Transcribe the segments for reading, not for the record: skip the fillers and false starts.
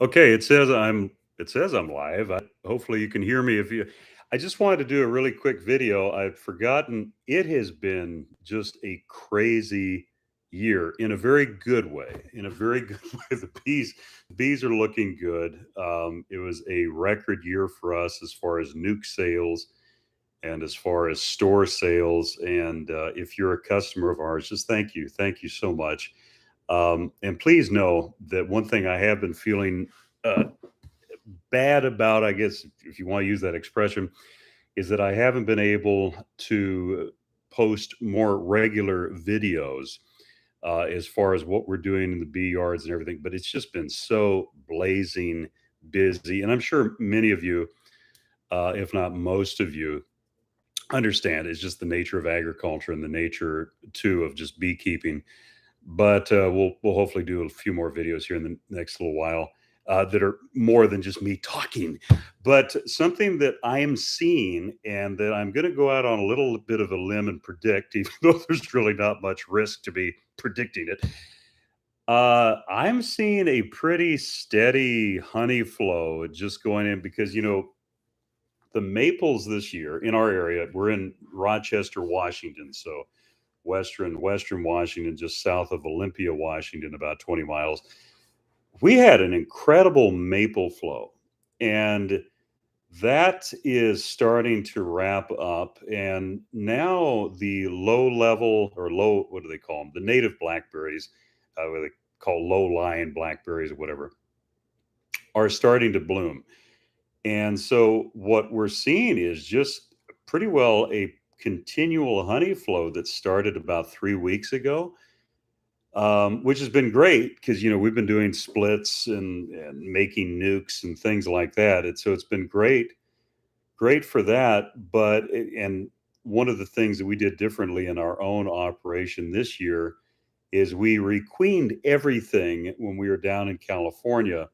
Okay, it says I'm live. Hopefully you can hear me. If you I just wanted to do a really quick video. I'd forgotten it has been just a crazy year in a very good way. In a very good way. The bees are looking good. It was a record year for us as far as nuke sales and as far as store sales. And if you're a customer of ours, just thank you so much. And please know that one thing I have been feeling uh, bad about, I guess, if you want to use that expression, is that I haven't been able to post more regular videos as far as what we're doing in the bee yards and everything. But it's just been so blazing busy. And I'm sure many of you, if not most of you, understand it's just the nature of agriculture and the nature, too, of just beekeeping. But we'll hopefully do a few more videos here in the next little while that are more than just me talking. But something that I am seeing and that I'm going to go out on a little bit of a limb and predict, even though there's really not much risk to be predicting it. I'm seeing a pretty steady honey flow just going in because, the maples this year in our area, we're in Rochester, Washington. So Western Washington, just south of Olympia, Washington, about 20 miles. We had an incredible maple flow, and that is starting to wrap up. And now the low level or low, what do they call them? The native blackberries, what they call low lying blackberries or whatever, are starting to bloom. And so what we're seeing is just pretty well a continual honey flow that started about 3 weeks ago, which has been great because we've been doing splits and making nukes and things like that. And so it's been great for that. And one of the things that we did differently in our own operation this year is we requeened everything when we were down in California.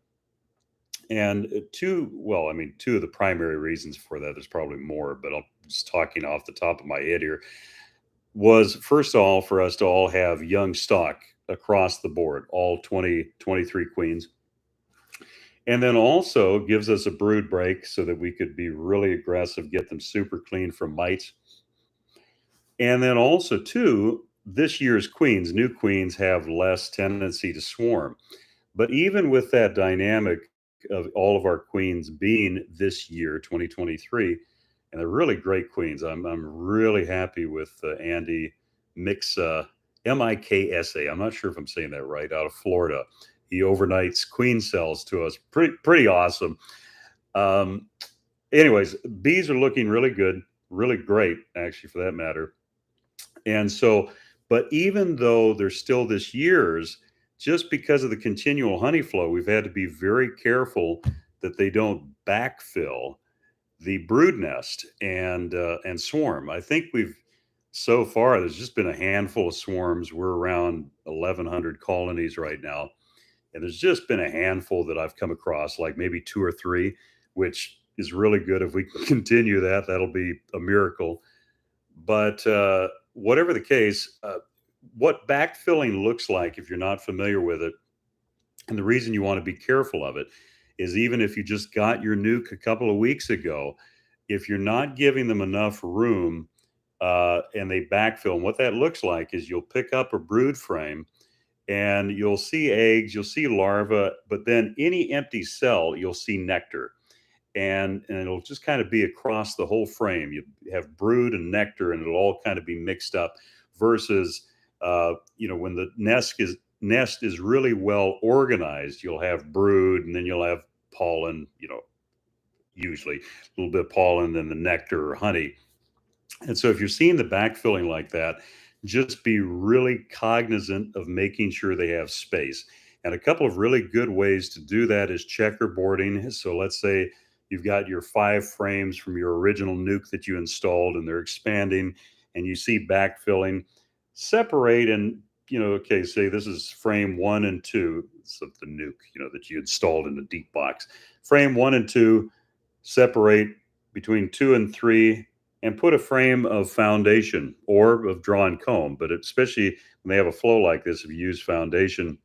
And two of the primary reasons for that, there's probably more, but I'm just talking off the top of my head here, was first of all, for us to all have young stock across the board, all 20, 23 queens. And then also gives us a brood break so that we could be really aggressive, get them super clean from mites. And then also, too, this year's queens, new queens, have less tendency to swarm. But even with that dynamic of all of our queens being this year, 2023, and they're really great queens. I'm really happy with Andy Mixa, Miksa. I'm not sure if I'm saying that right, out of Florida. He overnights queen cells to us. Pretty awesome. Um, Anyways, bees are looking really good, really great, actually, for that matter. And so, but even though there's still this year's, just because of the continual honey flow, we've had to be very careful that they don't backfill the brood nest and swarm. I think we've so far there's just been a handful of swarms. We're around 1,100 colonies right now, and there's just been a handful that I've come across, like maybe two or three, which is really good. If we can continue that, that'll be a miracle. But whatever the case, what backfilling looks like, if you're not familiar with it, and the reason you want to be careful of it is even if you just got your nuke a couple of weeks ago, if you're not giving them enough room and they backfill, and what that looks like is you'll pick up a brood frame and you'll see eggs, you'll see larvae, but then any empty cell, you'll see nectar. And it'll just kind of be across the whole frame. You have brood and nectar, and it'll all kind of be mixed up. Versus, when the nest is really well organized, you'll have brood, and then you'll have pollen. Usually a little bit of pollen, then the nectar or honey. And so, if you're seeing the backfilling like that, just be really cognizant of making sure they have space. And a couple of really good ways to do that is checkerboarding. So let's say you've got your 5 frames from your original nuke that you installed and they're expanding and you see backfilling, separate and, okay, say this is frame 1 and 2 of the nuke, that you installed in the deep box. Frame 1 and 2, separate between 2 and 3, and put a frame of foundation or of drawn comb. But especially when they have a flow like this, if you use foundation,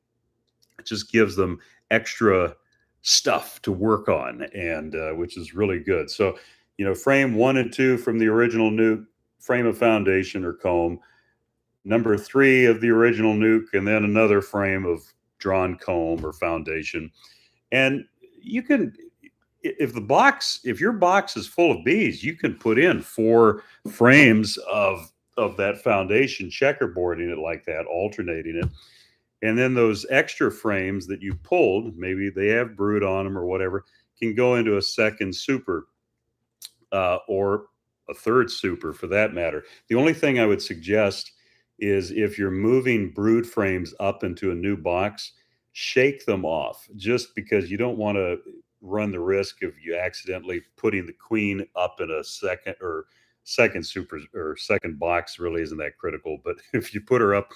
it just gives them extra. stuff to work on, and which is really good. So, frame one and two from the original nuke, frame of foundation or comb, number three of the original nuke, and then another frame of drawn comb or foundation. And you can, if your box is full of bees, you can put in four frames of that foundation, checkerboarding it like that, alternating it. And then those extra frames that you pulled, maybe they have brood on them or whatever, can go into a second super, or a third super for that matter. The only thing I would suggest is if you're moving brood frames up into a new box, shake them off, just because you don't want to run the risk of you accidentally putting the queen up in a second super or second box. Really isn't that critical, but if you put her up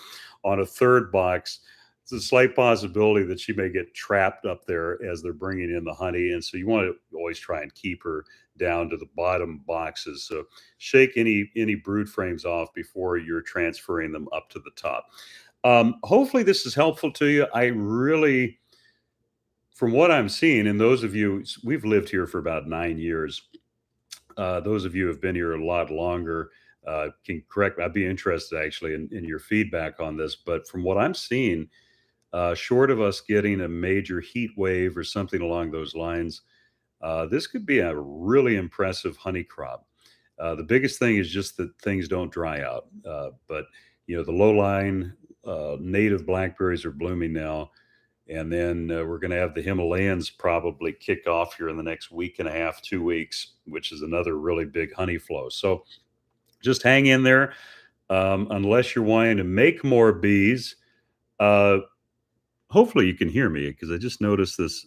on a third box, it's a slight possibility that she may get trapped up there as they're bringing in the honey, and so you want to always try and keep her down to the bottom boxes. So shake any brood frames off before you're transferring them up to the top. Hopefully this is helpful to you. I really, from what I'm seeing, and those of you, we've lived here for about 9 years. Those of you who have been here a lot longer can correct. I'd be interested actually in your feedback on this. But from what I'm seeing, short of us getting a major heat wave or something along those lines, this could be a really impressive honey crop. The biggest thing is just that things don't dry out. But the low-lying native blackberries are blooming now, and then we're going to have the Himalayans probably kick off here in the next week and a half, 2 weeks, which is another really big honey flow. So just hang in there. Unless you're wanting to make more bees, uh, hopefully you can hear me because I just noticed this.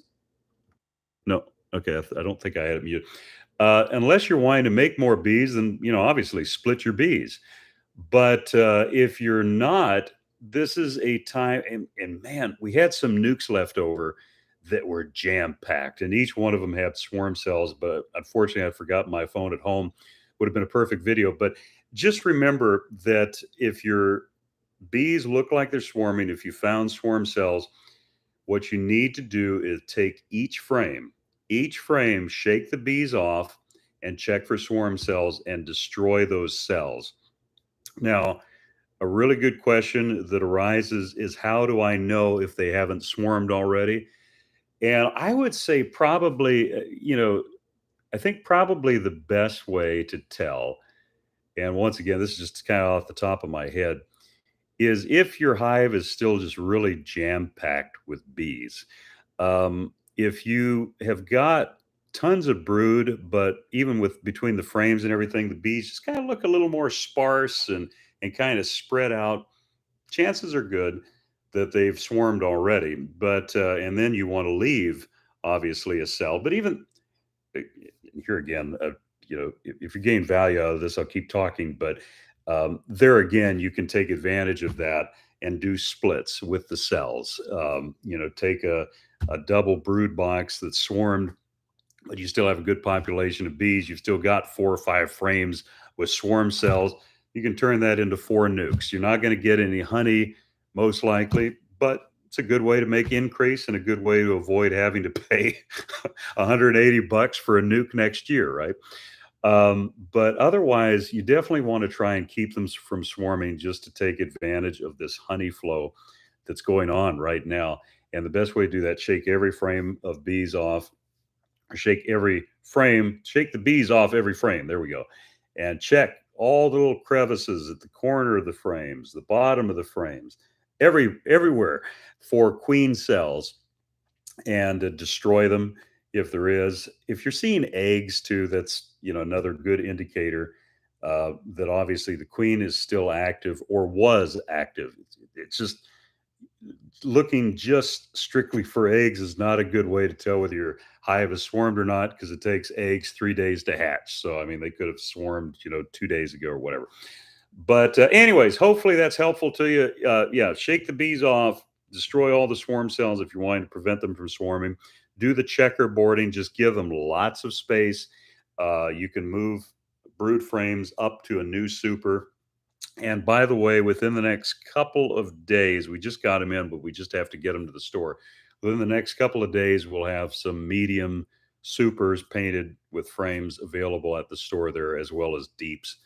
No, okay, I don't think I had it muted. Unless you're wanting to make more bees, then obviously split your bees. But if you're not, this is a time. And man, we had some nukes left over that were jam packed, and each one of them had swarm cells. But unfortunately, I forgot my phone at home. Would have been a perfect video. But just remember that if your bees look like they're swarming, if you found swarm cells, what you need to do is take each frame, shake the bees off, and check for swarm cells and destroy those cells. Now, a really good question that arises is, how do I know if they haven't swarmed already? And I would say probably, I think probably the best way to tell, and once again, this is just kind of off the top of my head, is if your hive is still just really jam packed with bees. If you have got tons of brood, but even with between the frames and everything, the bees just kind of look a little more sparse and kind of spread out, chances are good that they've swarmed already. But and then you want to leave obviously a cell. But even uh, here again, if you gain value out of this, I'll keep talking. But there again, you can take advantage of that and do splits with the cells. Take a double brood box that's swarmed, but you still have a good population of bees. You've still got 4 or 5 frames with swarm cells. You can turn that into 4 nukes. You're not going to get any honey, most likely, but it's a good way to make increase and a good way to avoid having to pay $180 for a nuke next year, right? But otherwise, you definitely want to try and keep them from swarming, just to take advantage of this honey flow that's going on right now. And the best way to do that, shake every frame of bees off, shake the bees off every frame. There we go. And check all the little crevices at the corner of the frames, the bottom of the frames, everywhere for queen cells, and destroy them if there is. If you're seeing eggs too, that's another good indicator that obviously the queen is still active or was active. It's just looking just strictly for eggs is not a good way to tell whether your hive has swarmed or not, because it takes eggs 3 days to hatch. So I mean, they could have swarmed 2 days ago or whatever. But anyways, hopefully that's helpful to you. Yeah, shake the bees off, destroy all the swarm cells if you're wanting to prevent them from swarming. Do the checkerboarding, just give them lots of space. You can move brood frames up to a new super. And by the way, within the next couple of days, we just got them in, but we just have to get them to the store. within the next couple of days, we'll have some medium supers painted with frames available at the store there, as well as deeps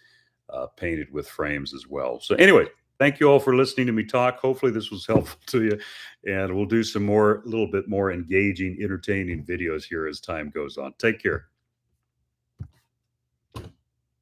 painted with frames as well. So, anyway, thank you all for listening to me talk. Hopefully, this was helpful to you, and we'll do some more, a little bit more engaging, entertaining videos here as time goes on. Take care.